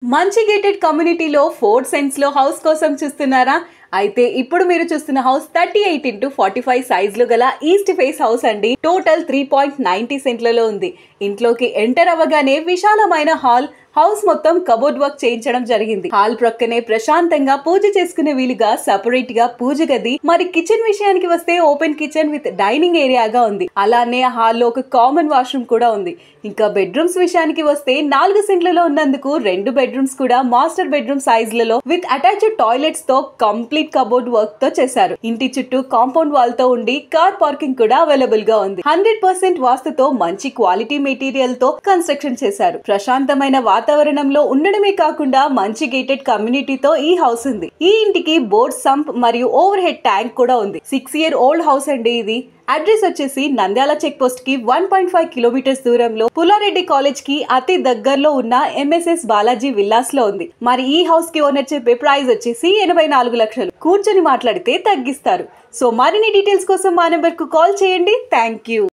మంచి గేటెడ్ కమ్యూనిటీలో 4 సెంట్స్ లో హౌస్ కోసం చూస్తున్నారా? అయితే ఇప్పుడు మీరు చూస్తున్న హౌస్ 38x45 సైజ్ లో గల ఈస్ట్ ఫేస్ హౌస్ అండి. టోటల్ 3.90 సెంట్లలో ఉంది. ఇంట్లోకి ఎంటర్ అవ్వగానే విశాలమైన హాల్, హౌస్ మొత్తం కబోర్డ్ వర్క్ చేయించడం జరిగింది. హాల్ ప్రక్కనే ప్రశాంతంగా పూజ చేసుకునే వీలుగా సెపరేట్ గా పూజ గది, మరి కిచెన్ విషయానికి వస్తే ఓపెన్ కిచెన్ విత్ డైనింగ్ ఏరియాగా ఉంది. అలానే హాల్లో ఒక కామన్ వాష్రూమ్ కూడా ఉంది. ఇంకా బెడ్రూమ్స్ విషయానికి వస్తే 4 సెంట్లలో ఉన్నందుకు 2 బెడ్రూమ్స్ కూడా మాస్టర్ బెడ్రూమ్ సైజ్లలో విత్ అటాచ్డ్ టాయిలెట్స్ తో కంప్లీట్ కబోర్డ్ వర్క్ తో చేశారు. ఇంటి చుట్టూ కాంపౌండ్ వాల్ తో ఉండి కార్ పార్కింగ్ కూడా అవైలబుల్ గా ఉంది. 100% వాస్తుతో మంచి క్వాలిటీ మెటీరియల్ తో కన్స్ట్రక్షన్ చేశారు. ప్రశాంతమైన వాతావరణంలో ఉండడమే కాకుండా మంచి గేటెడ్ కమ్యూనిటీతో ఈ హౌస్ ఉంది. ఈ ఇంటికి బోర్డ్ సంప్ మరియు ఓవర్ హెడ్ ట్యాంక్ కూడా ఉంది. 6 year ఓల్డ్ హౌస్ అండి ఇది. అడ్రస్ వచ్చేసి నంద్యాల చెక్ పోస్ట్ కి 1.5 కిలోమీటర్స్ దూరంలో పుల్లారెడ్డి కాలేజ్ కి అతి దగ్గరలో ఉన్న ఎంఎస్ఎస్ బాలాజీ విల్లాస్ లో ఉంది. మరి ఈ హౌస్ కి ఓనర్ చెప్పే ప్రైస్ వచ్చేసి 84 లక్షలు. కూర్చొని మాట్లాడితే తగ్గిస్తారు. సో మరిన్ని డీటెయిల్స్ కోసం మా నెంబర్ కు కాల్ చేయండి. Thank you.